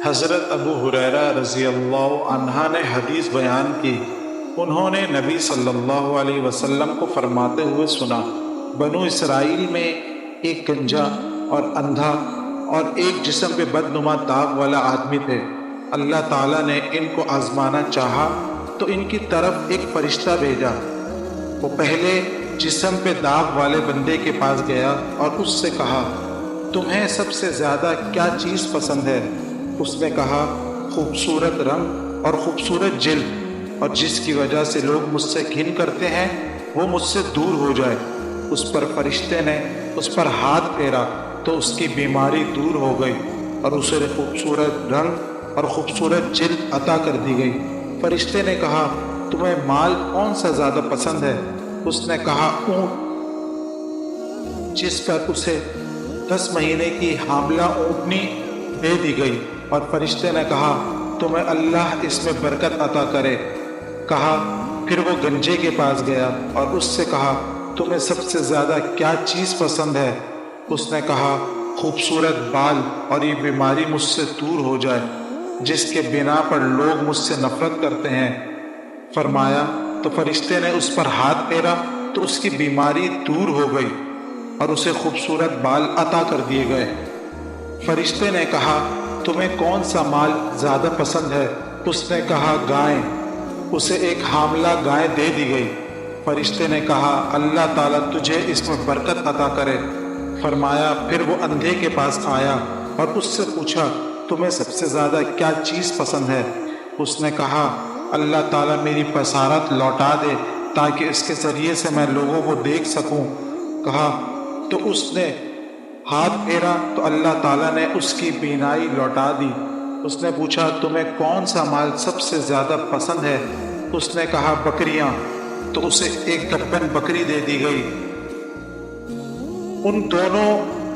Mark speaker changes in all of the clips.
Speaker 1: حضرت ابو ہریرہ رضی اللہ عنہ نے حدیث بیان کی۔ انہوں نے نبی صلی اللہ علیہ وسلم کو فرماتے ہوئے سنا، بنو اسرائیل میں ایک گنجا اور اندھا اور ایک جسم پہ بدنما داغ والا آدمی تھے۔ اللہ تعالیٰ نے ان کو آزمانا چاہا تو ان کی طرف ایک فرشتہ بھیجا۔ وہ پہلے جسم پہ داغ والے بندے کے پاس گیا اور اس سے کہا، تمہیں سب سے زیادہ کیا چیز پسند ہے؟ اس نے کہا، خوبصورت رنگ اور خوبصورت جلد، اور جس کی وجہ سے لوگ مجھ سے گھن کرتے ہیں وہ مجھ سے دور ہو جائے۔ اس پر فرشتے نے اس پر ہاتھ پھیرا تو اس کی بیماری دور ہو گئی اور اسے خوبصورت رنگ اور خوبصورت جلد عطا کر دی گئی۔ فرشتے نے کہا، تمہیں مال کون سا زیادہ پسند ہے؟ اس نے کہا، اونٹ، جس پر اسے 10 مہینے کی حاملہ اونٹنی دے دی گئی۔ اور فرشتے نے کہا، تمہیں اللہ اس میں برکت عطا کرے۔ کہا، پھر وہ گنجے کے پاس گیا اور اس سے کہا، تمہیں سب سے زیادہ کیا چیز پسند ہے؟ اس نے کہا، خوبصورت بال اور یہ بیماری مجھ سے دور ہو جائے جس کے بنا پر لوگ مجھ سے نفرت کرتے ہیں۔ فرمایا تو فرشتے نے اس پر ہاتھ پھیرا تو اس کی بیماری دور ہو گئی اور اسے خوبصورت بال عطا کر دیے گئے۔ فرشتے نے کہا، تمہیں کون سا مال زیادہ پسند ہے؟ اس نے کہا، گائیں۔ اسے ایک حاملہ گائے دے دی گئی۔ فرشتے نے کہا، اللہ تعالیٰ تجھے اس میں برکت عطا کرے۔ فرمایا پھر وہ اندھے کے پاس آیا اور اس سے پوچھا، تمہیں سب سے زیادہ کیا چیز پسند ہے؟ اس نے کہا، اللہ تعالیٰ میری بصارت لوٹا دے تاکہ اس کے ذریعے سے میں لوگوں کو دیکھ سکوں۔ کہا تو اس نے ہاتھ پھیرا تو اللہ تعالیٰ نے اس کی بینائی لوٹا دی۔ اس نے پوچھا، تمہیں کون سا مال سب سے زیادہ پسند ہے؟ اس نے کہا، بکریاں۔ تو اسے ایک گبن بکری دے دی گئی۔ ان دونوں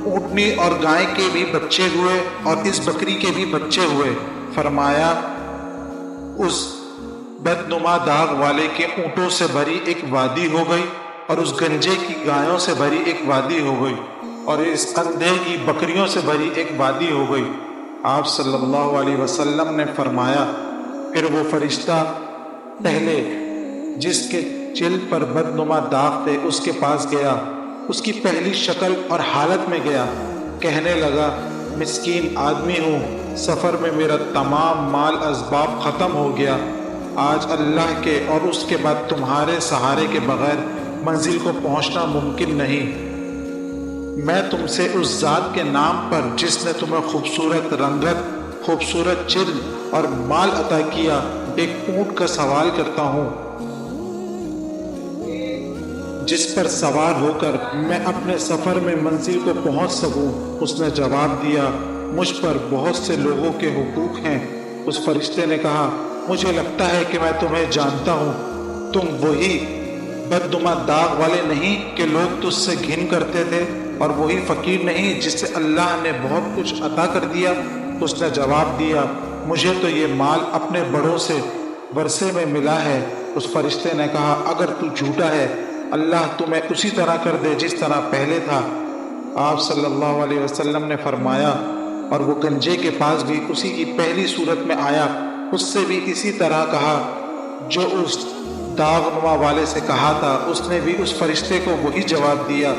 Speaker 1: اونٹنی اور گائے کے بھی بچے ہوئے اور اس بکری کے بھی بچے ہوئے۔ فرمایا اس بدنما داغ والے کے اونٹوں سے بھری ایک وادی ہو گئی اور اس گنجے کی گایوں سے بھری ایک وادی ہو گئی اور اس اندھے کی بکریوں سے بھری ایک وادی ہو گئی۔ آپ صلی اللہ علیہ وسلم نے فرمایا، پھر وہ فرشتہ پہلے جس کے جلد پر بدنما داغ تھے اس کے پاس گیا، اس کی پہلی شکل اور حالت میں گیا، کہنے لگا، مسکین آدمی ہوں، سفر میں میرا تمام مال اسباب ختم ہو گیا، آج اللہ کے اور اس کے بعد تمہارے سہارے کے بغیر منزل کو پہنچنا ممکن نہیں۔ میں تم سے اس ذات کے نام پر جس نے تمہیں خوبصورت رنگت، خوبصورت جلد اور مال عطا کیا، ایک اونٹ کا سوال کرتا ہوں جس پر سوار ہو کر میں اپنے سفر میں منزل کو پہنچ سکوں۔ اس نے جواب دیا، مجھ پر بہت سے لوگوں کے حقوق ہیں۔ اس فرشتے نے کہا، مجھے لگتا ہے کہ میں تمہیں جانتا ہوں، تم وہی بدنما داغ والے نہیں کہ لوگ تجھ سے گھن کرتے تھے، اور وہی فقیر نہیں جس سے اللہ نے بہت کچھ عطا کر دیا۔ اس نے جواب دیا، مجھے تو یہ مال اپنے بڑوں سے ورثے میں ملا ہے۔ اس فرشتے نے کہا، اگر تو جھوٹا ہے اللہ تمہیں اسی طرح کر دے جس طرح پہلے تھا۔ آپ صلی اللہ علیہ وسلم نے فرمایا، اور وہ گنجے کے پاس بھی اسی کی پہلی صورت میں آیا، اس سے بھی اسی طرح کہا جو اس داغنما والے سے کہا تھا۔ اس نے بھی اس فرشتے کو وہی جواب دیا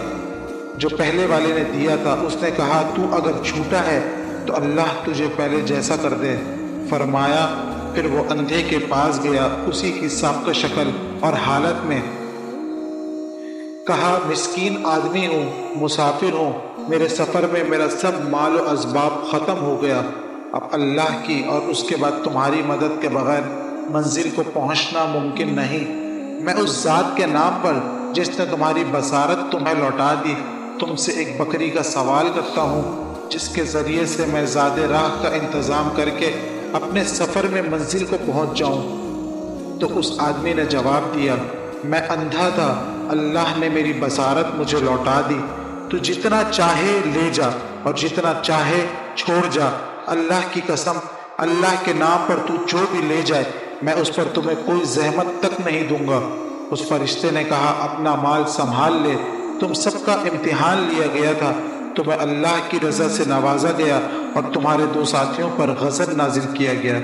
Speaker 1: جو پہلے والے نے دیا تھا۔ اس نے کہا، تو اگر جھوٹا ہے تو اللہ تجھے پہلے جیسا کر دے۔ فرمایا پھر وہ اندھے کے پاس گیا، اسی کی سابقہ شکل اور حالت میں۔ کہا، مسکین آدمی ہوں، مسافر ہوں، میرے سفر میں میرا سب مال و اسباب ختم ہو گیا، اب اللہ کی اور اس کے بعد تمہاری مدد کے بغیر منزل کو پہنچنا ممکن نہیں۔ میں اس ذات کے نام پر جس نے تمہاری بصارت تمہیں لوٹا دی، تم سے ایک بکری کا سوال کرتا ہوں جس کے ذریعے سے میں زاد راہ کا انتظام کر کے اپنے سفر میں منزل کو پہنچ جاؤں۔ تو اس آدمی نے جواب دیا، میں اندھا تھا، اللہ نے میری بصارت مجھے لوٹا دی، تو جتنا چاہے لے جا اور جتنا چاہے چھوڑ جا، اللہ کی قسم، اللہ کے نام پر تو جو بھی لے جائے میں اس پر تمہیں کوئی زحمت تک نہیں دوں گا۔ اس فرشتے نے کہا، اپنا مال سنبھال لے، تم سب کا امتحان لیا گیا تھا، تمہیں اللہ کی رضا سے نوازا گیا اور تمہارے دو ساتھیوں پر غضب نازل کیا گیا۔